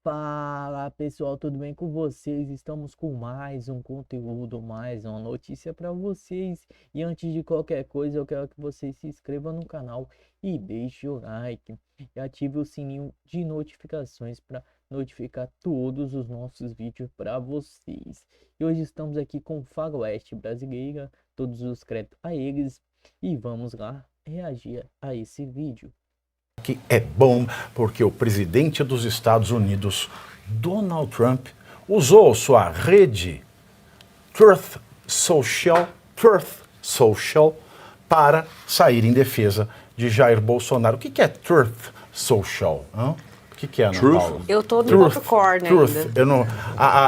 Fala pessoal, tudo bem com vocês? Estamos com mais um conteúdo, mais uma notícia para vocês. E antes de qualquer coisa, eu quero que vocês se inscrevam no canal e deixem o like e ative o sininho de notificações para notificar todos os nossos vídeos para vocês. E hoje estamos aqui com o Faroeste Brasileira, todos os créditos a eles, e vamos lá reagir a esse vídeo. Que é bom porque o presidente dos Estados Unidos, Donald Trump, usou sua rede Truth Social para sair em defesa de Jair Bolsonaro. O que é Truth Social? O que é, Ana Paula? Eu tô no outro corner ainda.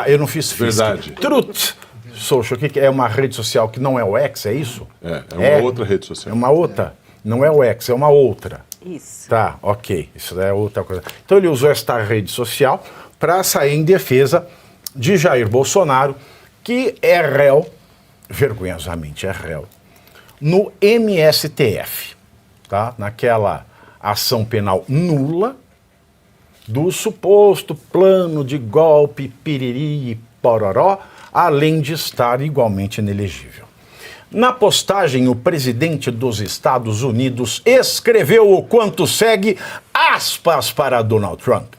Eu não fiz física. Verdade. Truth Social, o que é? É uma rede social que não é o X, é isso? É uma outra rede social. É uma outra. Não é o X, é uma outra. Isso. Tá, ok. Isso é outra coisa. Então ele usou esta rede social para sair em defesa de Jair Bolsonaro, que é réu, vergonhosamente é réu, no MSTF, tá? Naquela ação penal nula do suposto plano de golpe, piriri e pororó, além de estar igualmente inelegível. Na postagem, o presidente dos Estados Unidos escreveu o quanto segue, aspas para Donald Trump.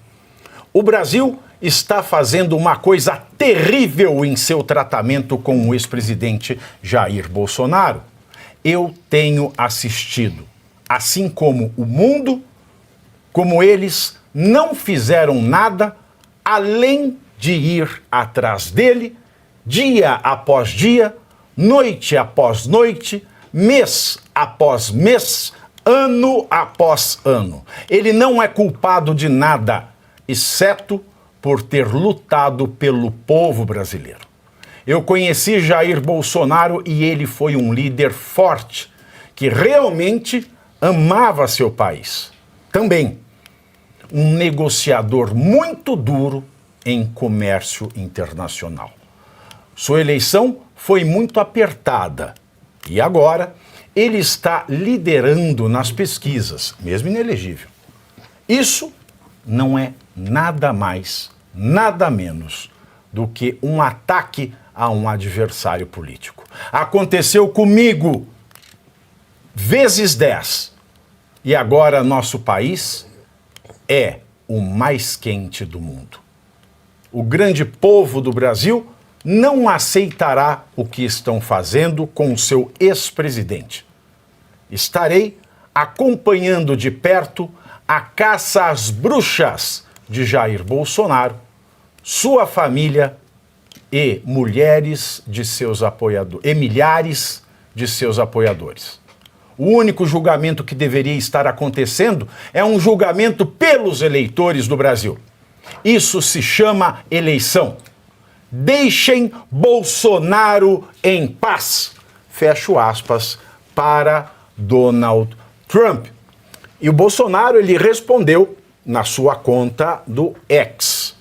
O Brasil está fazendo uma coisa terrível em seu tratamento com o ex-presidente Jair Bolsonaro. Eu tenho assistido, assim como o mundo, como eles não fizeram nada além de ir atrás dele, dia após dia, noite após noite, mês após mês, ano após ano. Ele não é culpado de nada, exceto por ter lutado pelo povo brasileiro. Eu conheci Jair Bolsonaro e ele foi um líder forte, que realmente amava seu país. Também um negociador muito duro em comércio internacional. Sua eleição foi muito apertada e agora ele está liderando nas pesquisas, mesmo inelegível. Isso não é nada mais, nada menos do que um ataque a um adversário político. Aconteceu comigo vezes 10 e agora nosso país é o mais quente do mundo. O grande povo do Brasil não aceitará o que estão fazendo com o seu ex-presidente. Estarei acompanhando de perto a caça às bruxas de Jair Bolsonaro, sua família e mulheres de seus apoiadores, e milhares de seus apoiadores. O único julgamento que deveria estar acontecendo é um julgamento pelos eleitores do Brasil. Isso se chama eleição. Deixem Bolsonaro em paz. Fecho aspas para Donald Trump. E o Bolsonaro, ele respondeu na sua conta do X.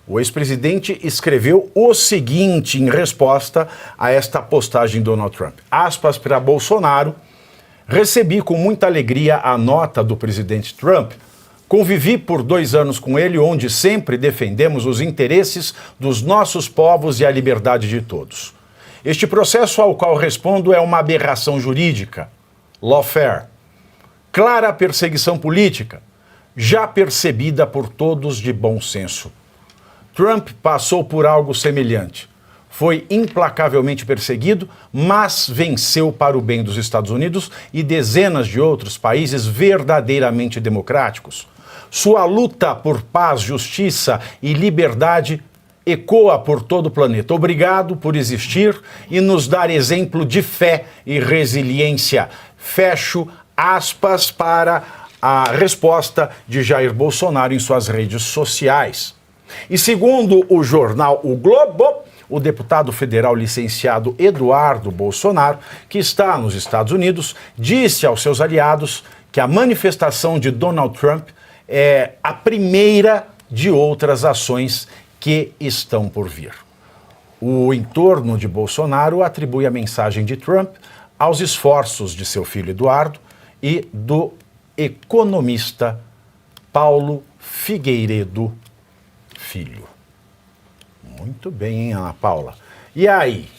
O ex-presidente escreveu o seguinte em resposta a esta postagem de Donald Trump. Aspas para Bolsonaro. Recebi com muita alegria a nota do presidente Trump. Convivi por 2 anos com ele, onde sempre defendemos os interesses dos nossos povos e a liberdade de todos. Este processo ao qual respondo é uma aberração jurídica, lawfare, clara perseguição política, já percebida por todos de bom senso. Trump passou por algo semelhante. Foi implacavelmente perseguido, mas venceu para o bem dos Estados Unidos e dezenas de outros países verdadeiramente democráticos. Sua luta por paz, justiça e liberdade ecoa por todo o planeta. Obrigado por existir e nos dar exemplo de fé e resiliência. Fecho aspas para a resposta de Jair Bolsonaro em suas redes sociais. E segundo o jornal O Globo, o deputado federal licenciado Eduardo Bolsonaro, que está nos Estados Unidos, disse aos seus aliados que a manifestação de Donald Trump é a primeira de outras ações que estão por vir. O entorno de Bolsonaro atribui a mensagem de Trump aos esforços de seu filho Eduardo e do economista Paulo Figueiredo filho. Muito bem, hein, Ana Paula? E aí?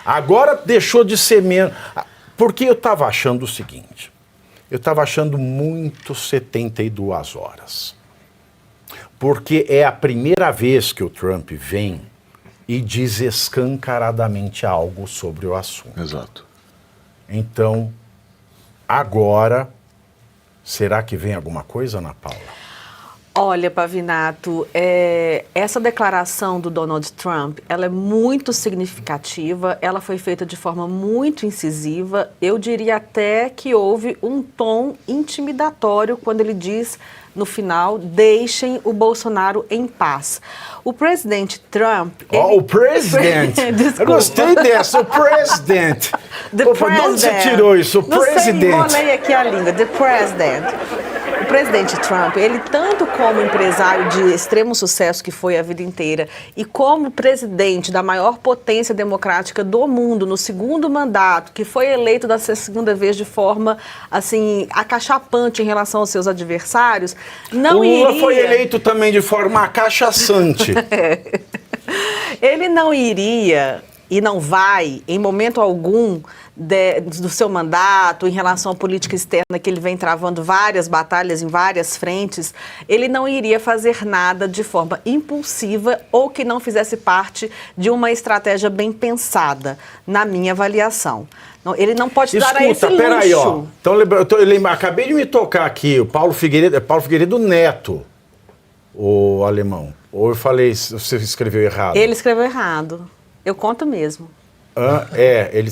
Agora deixou de ser menos... Porque eu estava achando o seguinte, eu estava achando muito 72 horas. Porque é a primeira vez que o Trump vem e diz escancaradamente algo sobre o assunto. Exato. Então, agora, será que vem alguma coisa, Ana Paula? Olha, Pavinato, essa declaração do Donald Trump, ela é muito significativa, ela foi feita de forma muito incisiva, eu diria até que houve um tom intimidatório quando ele diz, no final, deixem o Bolsonaro em paz. O presidente Trump... O presidente! Eu gostei dessa, o presidente! Opa, de onde você tirou isso? O presidente! Não sei, enrolei aqui a língua, the president. O presidente Trump, ele tanto como empresário de extremo sucesso que foi a vida inteira e como presidente da maior potência democrática do mundo no segundo mandato, que foi eleito da segunda vez de forma, assim, acachapante em relação aos seus adversários, não iria... O Lula foi eleito também de forma acachaçante. Ele não iria e não vai, em momento algum, do seu mandato, em relação à política externa, que ele vem travando várias batalhas em várias frentes, ele não iria fazer nada de forma impulsiva ou que não fizesse parte de uma estratégia bem pensada, na minha avaliação. Ele não pode dar a esse luxo. Peraí, ó. Então, eu acabei de me tocar aqui, o Paulo Figueiredo Neto, o alemão. Ou eu falei, você escreveu errado? Ele escreveu errado. Eu conto mesmo.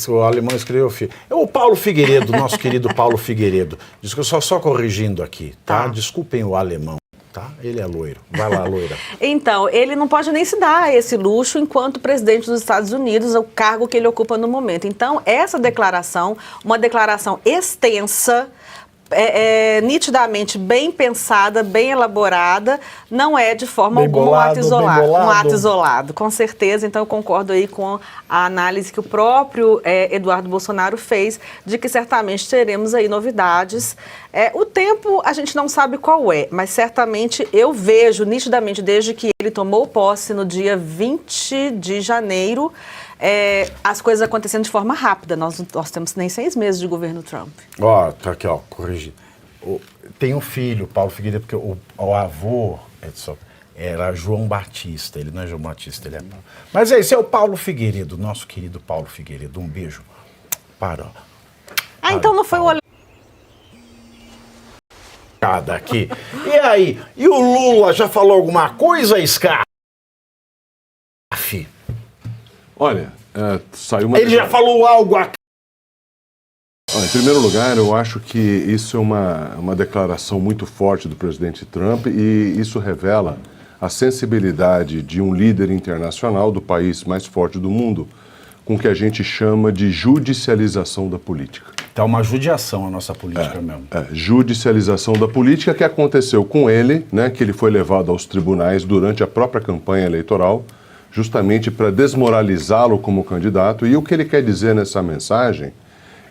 O alemão escreveu... O Paulo Figueiredo, nosso querido Paulo Figueiredo. Diz que eu só corrigindo aqui, tá? Desculpem o alemão, tá? Ele é loiro. Vai lá, loira. Então, ele não pode nem se dar esse luxo enquanto presidente dos Estados Unidos, o cargo que ele ocupa no momento. Então, essa declaração, uma declaração extensa, nitidamente bem pensada, bem elaborada, não é de forma alguma um ato isolado, com certeza. Então eu concordo aí com a análise que o próprio Eduardo Bolsonaro fez, de que certamente teremos aí novidades. O tempo a gente não sabe qual é, mas certamente eu vejo nitidamente desde que ele tomou posse no dia 20 de janeiro, as coisas acontecendo de forma rápida. Nós temos nem 6 meses de governo Trump. Tá aqui, corrigi. Tem um filho, Paulo Figueiredo, porque o avô era João Batista. Ele não é João Batista, ele é Paulo. Mas esse é o Paulo Figueiredo, nosso querido Paulo Figueiredo. Um beijo. Então não foi o aqui. E aí? E o Lula já falou alguma coisa, Scarf? Olha, saiu uma... Ele já falou algo aqui. Em primeiro lugar, eu acho que isso é uma declaração muito forte do presidente Trump e isso revela a sensibilidade de um líder internacional do país mais forte do mundo com o que a gente chama de judicialização da política. Tá uma judiação a nossa política mesmo. Judicialização da política que aconteceu com ele, né, que ele foi levado aos tribunais durante a própria campanha eleitoral, justamente para desmoralizá-lo como candidato. E o que ele quer dizer nessa mensagem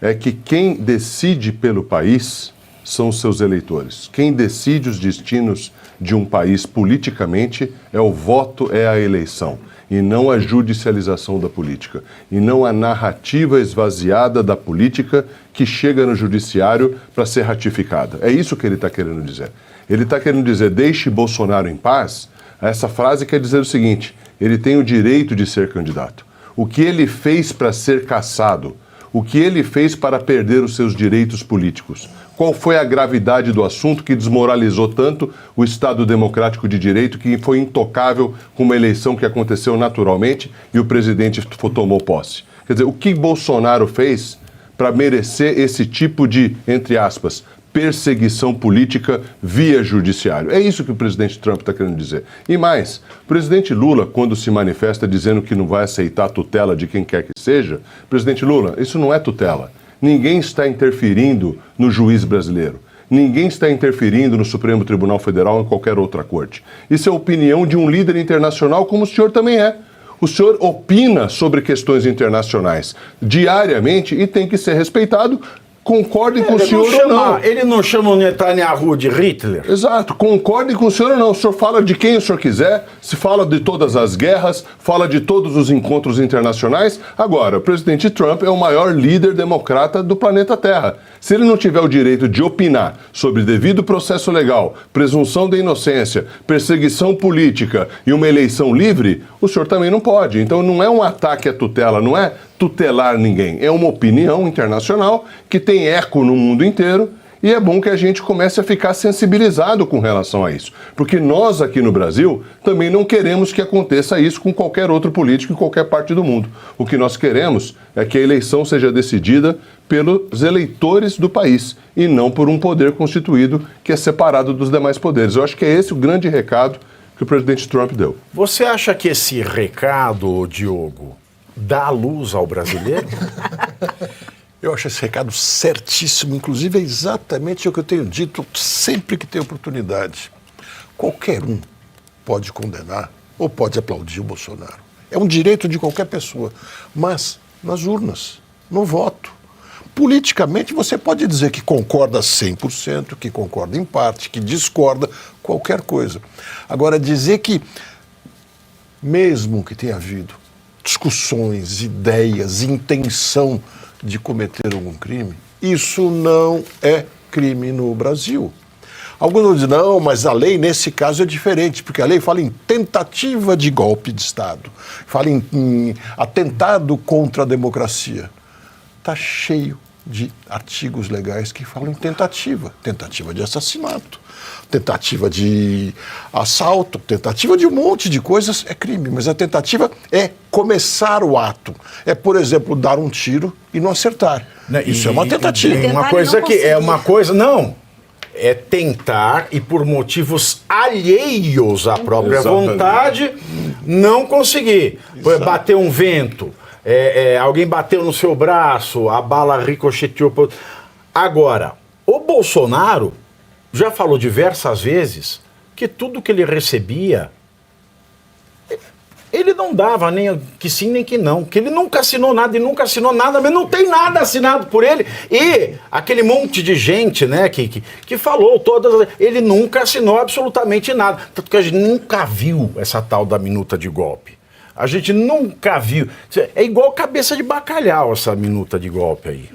é que quem decide pelo país são os seus eleitores. Quem decide os destinos de um país politicamente é o voto, é a eleição, e não a judicialização da política, e não a narrativa esvaziada da política que chega no judiciário para ser ratificada. É isso que ele está querendo dizer. Ele está querendo dizer, deixe Bolsonaro em paz. Essa frase quer dizer o seguinte: ele tem o direito de ser candidato. O que ele fez para ser cassado? O que ele fez para perder os seus direitos políticos? Qual foi a gravidade do assunto que desmoralizou tanto o Estado Democrático de Direito, que foi intocável com uma eleição que aconteceu naturalmente e o presidente tomou posse? Quer dizer, o que Bolsonaro fez para merecer esse tipo de, entre aspas, perseguição política via judiciário? É isso que o presidente Trump está querendo dizer. E mais, o presidente Lula, quando se manifesta dizendo que não vai aceitar a tutela de quem quer que seja, presidente Lula, isso não é tutela. Ninguém está interferindo no juiz brasileiro. Ninguém está interferindo no Supremo Tribunal Federal ou em qualquer outra corte. Isso é a opinião de um líder internacional, como o senhor também é. O senhor opina sobre questões internacionais diariamente e tem que ser respeitado concordem com o senhor ou não. Ele não chama o Netanyahu de Hitler? Exato, concordem com o senhor ou não. O senhor fala de quem o senhor quiser, se fala de todas as guerras, fala de todos os encontros internacionais. Agora, o presidente Trump é o maior líder democrata do planeta Terra. Se ele não tiver o direito de opinar sobre devido processo legal, presunção de inocência, perseguição política e uma eleição livre, o senhor também não pode. Então não é um ataque à tutela, não é tutelar ninguém. É uma opinião internacional que tem eco no mundo inteiro e é bom que a gente comece a ficar sensibilizado com relação a isso. Porque nós aqui no Brasil também não queremos que aconteça isso com qualquer outro político em qualquer parte do mundo. O que nós queremos é que a eleição seja decidida pelos eleitores do país e não por um poder constituído que é separado dos demais poderes. Eu acho que é esse o grande recado que o presidente Trump deu. Você acha que esse recado, Diogo, dá luz ao brasileiro? Eu acho esse recado certíssimo, inclusive é exatamente o que eu tenho dito sempre que tem oportunidade. Qualquer um pode condenar ou pode aplaudir o Bolsonaro. É um direito de qualquer pessoa, mas nas urnas, no voto. Politicamente você pode dizer que concorda 100%, que concorda em parte, que discorda, qualquer coisa. Agora dizer que, mesmo que tenha havido discussões, ideias, intenção de cometer algum crime, isso não é crime no Brasil. Alguns vão dizer, não, mas a lei nesse caso é diferente, porque a lei fala em tentativa de golpe de Estado, fala em atentado contra a democracia. Está cheio de artigos legais que falam em tentativa de assassinato, tentativa de assalto, tentativa de um monte de coisas é crime, mas a tentativa é começar o ato. É, por exemplo, dar um tiro e não acertar. Isso é uma tentativa. É tentar e por motivos alheios à própria vontade não conseguir. Bater um vento, alguém bateu no seu braço, a bala ricocheteou. Agora, o Bolsonaro já falou diversas vezes que tudo que ele recebia, ele não dava nem que sim nem que não, que ele nunca assinou nada e nunca assinou nada, mas não tem nada assinado por ele. E aquele monte de gente, né, que falou todas, ele nunca assinou absolutamente nada. Tanto que a gente nunca viu essa tal da minuta de golpe. A gente nunca viu. É igual cabeça de bacalhau essa minuta de golpe aí.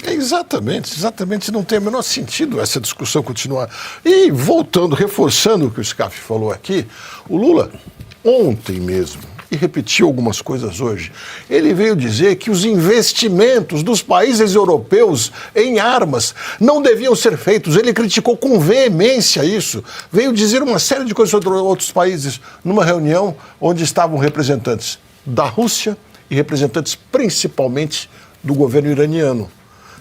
Exatamente, não tem o menor sentido essa discussão continuar. E voltando, reforçando o que o Scaff falou aqui, o Lula, ontem mesmo, e repetiu algumas coisas hoje, ele veio dizer que os investimentos dos países europeus em armas não deviam ser feitos. Ele criticou com veemência isso. Veio dizer uma série de coisas sobre outros países numa reunião onde estavam representantes da Rússia e representantes principalmente do governo iraniano,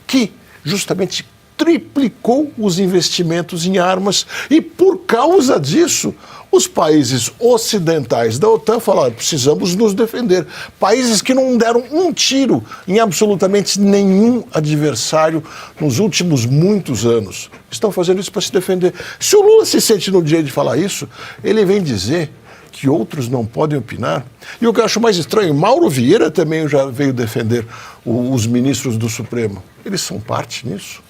que justamente triplicou os investimentos em armas e, por causa disso, os países ocidentais da OTAN falaram, precisamos nos defender. Países que não deram um tiro em absolutamente nenhum adversário nos últimos muitos anos estão fazendo isso para se defender. Se o Lula se sente no direito de falar isso, ele vem dizer que outros não podem opinar. E o que eu acho mais estranho, Mauro Vieira também já veio defender os ministros do Supremo. Eles são parte nisso.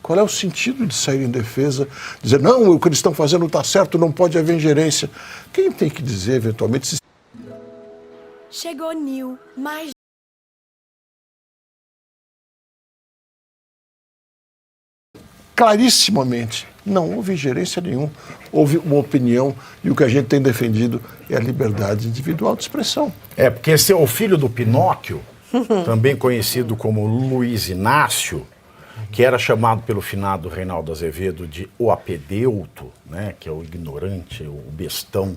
Qual é o sentido de sair em defesa, dizer, não, o que eles estão fazendo está certo, não pode haver ingerência? Quem tem que dizer, eventualmente, se... Chegou Nil, mais... Clarissimamente, não houve ingerência nenhuma, houve uma opinião e o que a gente tem defendido é a liberdade individual de expressão. Porque esse é o filho do Pinóquio, também conhecido como Luiz Inácio, que era chamado pelo finado Reinaldo Azevedo de o apedeuto, né, que é o ignorante, o bestão,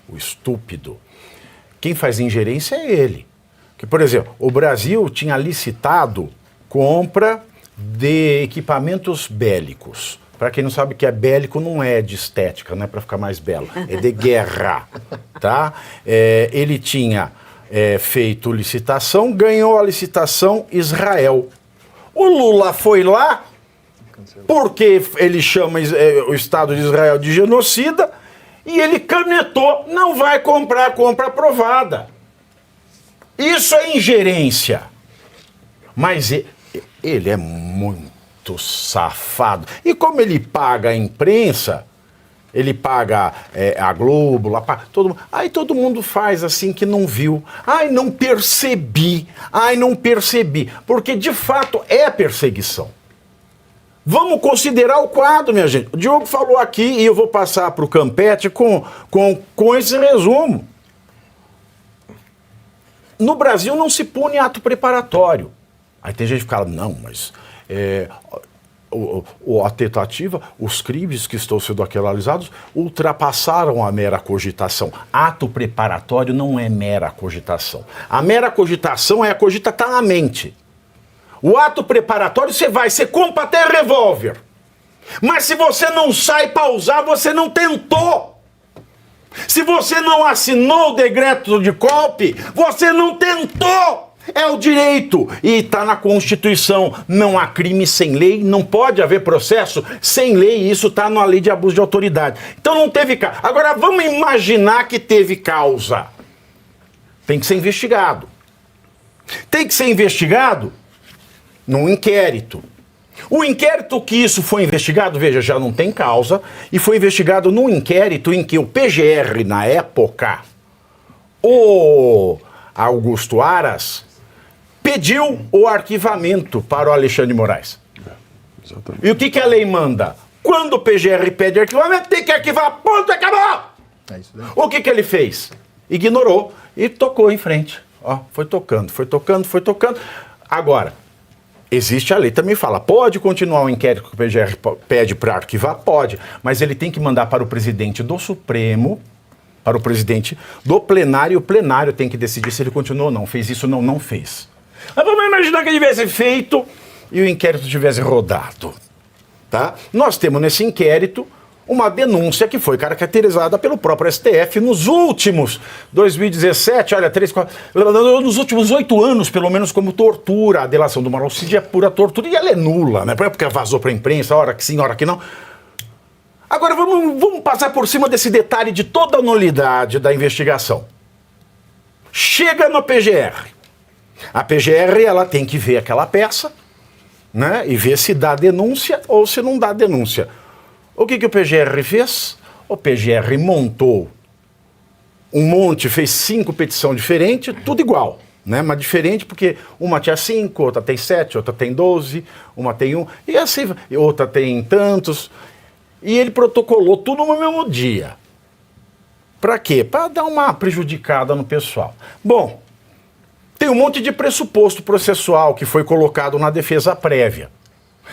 o estúpido. Quem faz ingerência é ele. Que, por exemplo, o Brasil tinha licitado compra de equipamentos bélicos. Para quem não sabe o que é bélico, não é de estética, não é para ficar mais belo, é de guerra, tá? Ele tinha feito licitação, ganhou a licitação Israel. O Lula foi lá, porque ele chama o Estado de Israel de genocida, e ele canetou, não vai comprar, compra aprovada. Isso é ingerência. Mas Ele é muito safado. E como ele paga a imprensa, ele paga a Globo, lá, todo mundo. Aí todo mundo faz assim que não viu. Ai, não percebi. Ai, não percebi. Porque de fato é perseguição. Vamos considerar o quadro, minha gente. O Diogo falou aqui e eu vou passar para o Campete com esse resumo. No Brasil não se pune ato preparatório. Aí tem gente que fala, não, mas a tentativa, os crimes que estão sendo aquilalizados ultrapassaram a mera cogitação. Ato preparatório não é mera cogitação. A mera cogitação é a cogita tá na mente. O ato preparatório você compra até revólver. Mas se você não sai para usar, você não tentou. Se você não assinou o decreto de golpe, você não tentou. É o direito. E está na Constituição. Não há crime sem lei, não pode haver processo sem lei. Isso está na lei de abuso de autoridade. Então não teve causa. Agora vamos imaginar que teve causa. Tem que ser investigado. Tem que ser investigado num inquérito. O inquérito que isso foi investigado, veja, já não tem causa, e foi investigado num inquérito em que o PGR, na época, o Augusto Aras, pediu o arquivamento para o Alexandre de Moraes. Exatamente. E o que a lei manda? Quando o PGR pede arquivamento, tem que arquivar, ponto, acabou! É isso daí. O que ele fez? Ignorou e tocou em frente. Ó, foi tocando. Agora, existe a lei, também fala, pode continuar o inquérito que o PGR pede para arquivar? Pode, mas ele tem que mandar para o presidente do Supremo, para o presidente do plenário, e o plenário tem que decidir se ele continua ou não. Fez isso ou não fez. Mas vamos imaginar que ele tivesse feito e o inquérito tivesse rodado. Tá? Nós temos nesse inquérito uma denúncia que foi caracterizada pelo próprio STF nos últimos 2017, olha, 3, 4, nos últimos 8 anos, pelo menos, como tortura. A delação do Mauro Cid é pura tortura e ela é nula, né? Porque vazou para a imprensa, hora que sim, hora que não. Agora vamos passar por cima desse detalhe de toda a nulidade da investigação. Chega no PGR. A PGR ela tem que ver aquela peça, né? E ver se dá denúncia ou se não dá denúncia. O que o PGR fez? O PGR montou um monte, fez 5 petições diferentes, tudo igual, né? Mas diferente porque uma tinha 5, outra tem 7, outra tem 12, uma tem 1, e assim, outra tem tantos. E ele protocolou tudo no mesmo dia. Para quê? Para dar uma prejudicada no pessoal. Bom, tem um monte de pressuposto processual que foi colocado na defesa prévia.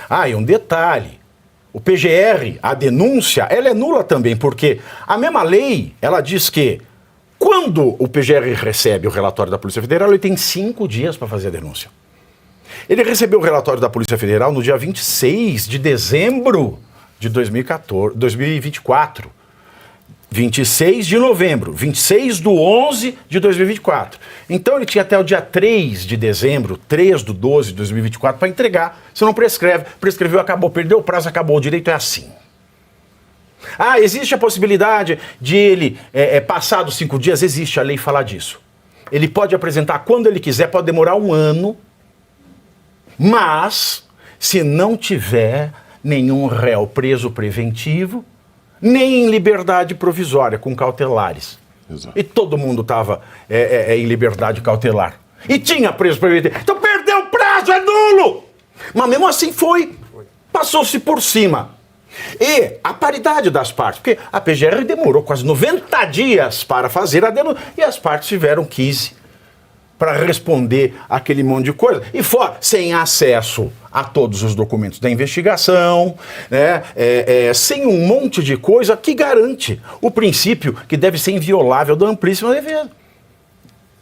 Ah, e um detalhe. O PGR, a denúncia, ela é nula também, porque a mesma lei, ela diz que quando o PGR recebe o relatório da Polícia Federal, ele tem 5 dias para fazer a denúncia. Ele recebeu o relatório da Polícia Federal no dia 26 de dezembro de 2024. 26 de novembro, 26 de 11 de 2024. Então ele tinha até o dia 3 de dezembro, 3 de 12 de 2024 para entregar. Se não prescreve, prescreveu, acabou, perdeu o prazo, acabou. O direito é assim. Ah, existe a possibilidade de ele, passados 5 dias, existe, a lei fala disso. Ele pode apresentar quando ele quiser, pode demorar 1 ano, mas se não tiver nenhum réu preso preventivo, nem em liberdade provisória, com cautelares. Exato. E todo mundo estava em liberdade cautelar. E tinha preso preventivo. Então perdeu o prazo, é nulo! Mas mesmo assim foi. Passou-se por cima. E a paridade das partes, porque a PGR demorou quase 90 dias para fazer a denúncia, e as partes tiveram 15 para responder aquele monte de coisa. E fora, sem acesso a todos os documentos da investigação, né, sem um monte de coisa que garante o princípio que deve ser inviolável da amplíssima defesa.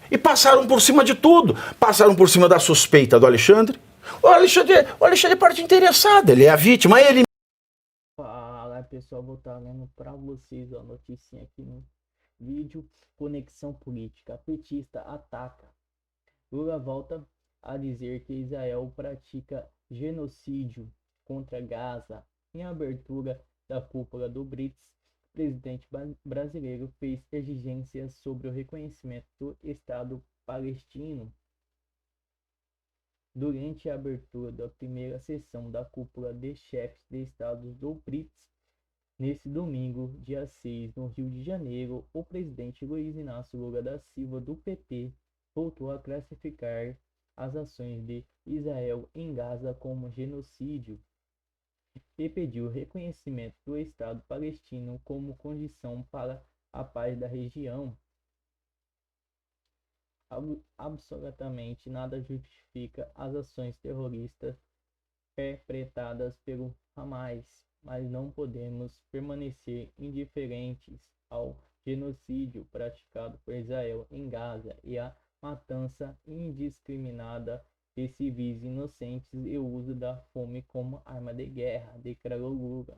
E passaram por cima de tudo. Passaram por cima da suspeita do Alexandre. O Alexandre é parte interessada, ele é a vítima, ele... Fala pessoal, vou estar lendo para vocês a notícia aqui no vídeo. Conexão política, petista ataca. Lula volta a dizer que Israel pratica genocídio contra Gaza. Em abertura da cúpula do BRICS, o presidente brasileiro fez exigências sobre o reconhecimento do Estado palestino. Durante a abertura da primeira sessão da cúpula de chefes de estados do BRICS, nesse domingo, dia 6, no Rio de Janeiro, o presidente Luiz Inácio Lula da Silva, do PT, voltou a classificar as ações de Israel em Gaza como genocídio e pediu reconhecimento do Estado palestino como condição para a paz da região. Absolutamente nada justifica as ações terroristas perpetradas pelo Hamas, mas não podemos permanecer indiferentes ao genocídio praticado por Israel em Gaza e à matança indiscriminada de civis inocentes e o uso da fome como arma de guerra, declarou Lula.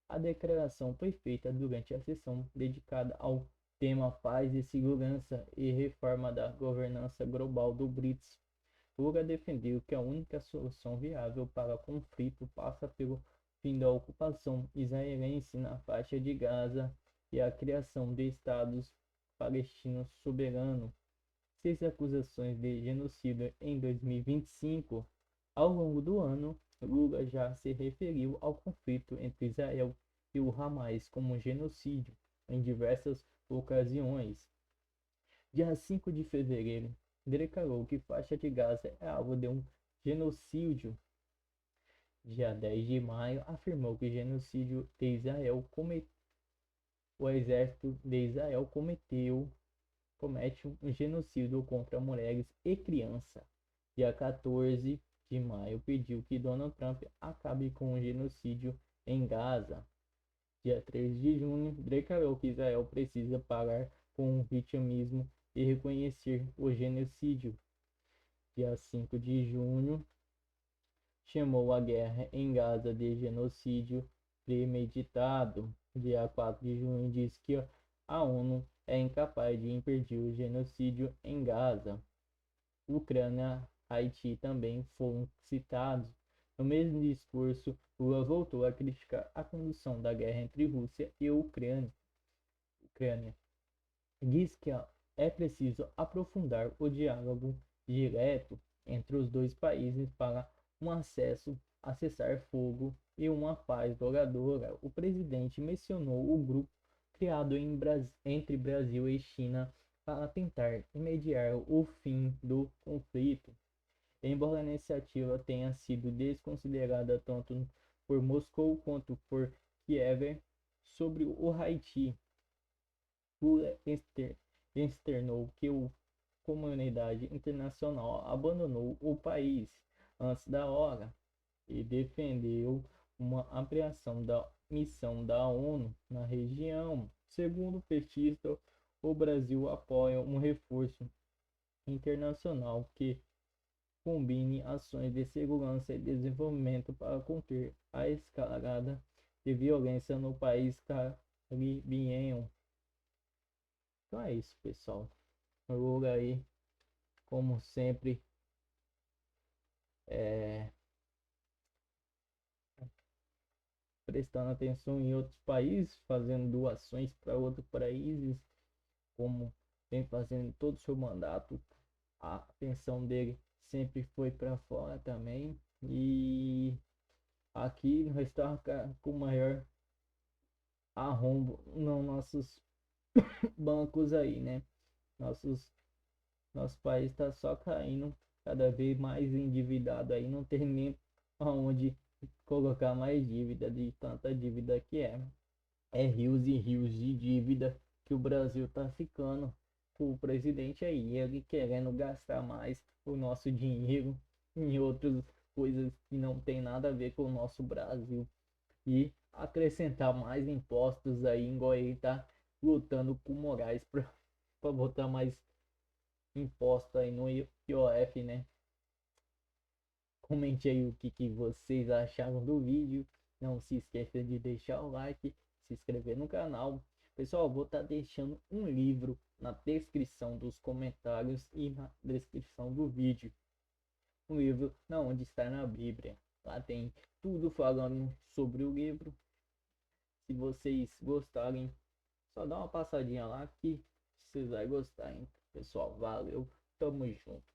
A declaração foi feita durante a sessão dedicada ao tema Paz e Segurança e Reforma da Governança Global do BRICS. Lula defendeu que a única solução viável para o conflito passa pelo fim da ocupação israelense na faixa de Gaza e a criação de estados palestinos soberanos. 6 acusações de genocídio em 2025. Ao longo do ano, Lula já se referiu ao conflito entre Israel e o Hamas como genocídio em diversas ocasiões. Dia 5 de fevereiro, declarou que faixa de Gaza é alvo de um genocídio. Dia 10 de maio, afirmou que genocídio de Israel o exército de Israel comete um genocídio contra mulheres e crianças. Dia 14 de maio, pediu que Donald Trump acabe com o genocídio em Gaza. Dia 3 de junho, declarou que Israel precisa parar com o vitimismo e reconhecer o genocídio. Dia 5 de junho, chamou a guerra em Gaza de genocídio premeditado. Dia 4 de junho, disse que a ONU é incapaz de impedir o genocídio em Gaza. Ucrânia e Haiti também foram citados. No mesmo discurso, Lula voltou a criticar a condução da guerra entre Rússia e Ucrânia. Diz que é preciso aprofundar o diálogo direto entre os dois países para um a cessar-fogo e uma paz duradoura. O presidente mencionou o grupo criado entre Brasil e China para tentar mediar o fim do conflito. Embora a iniciativa tenha sido desconsiderada tanto por Moscou quanto por Kiev sobre o Haiti, Lula externou que a comunidade internacional abandonou o país antes da hora e defendeu uma ampliação da missão da ONU na região. Segundo o petista, o Brasil apoia um reforço internacional que combine ações de segurança e desenvolvimento para conter a escalada de violência no país caribenho. Então é isso, pessoal. Lula aí, como sempre, prestando atenção em outros países, fazendo doações para outros países, como vem fazendo todo o seu mandato. A atenção dele sempre foi para fora também. E aqui nós estamos com o maior arrombo nos nossos bancos aí, né? Nosso país está só caindo, cada vez mais endividado aí, não tem nem aonde colocar mais dívida, de tanta dívida que é. É rios e rios de dívida que o Brasil tá ficando. O presidente aí, ele querendo gastar mais o nosso dinheiro em outras coisas que não tem nada a ver com o nosso Brasil e acrescentar mais impostos aí, igual ele tá lutando com o Moraes para botar mais imposto aí no IOF, né? Comente aí o que vocês acharam do vídeo. Não se esqueça de deixar o like, se inscrever no canal. Pessoal, vou estar deixando um livro na descrição dos comentários e na descrição do vídeo. Um livro não, onde está na Bíblia. Lá tem tudo falando sobre o livro. Se vocês gostarem, só dá uma passadinha lá que vocês vão gostar, hein? Pessoal, valeu, tamo junto.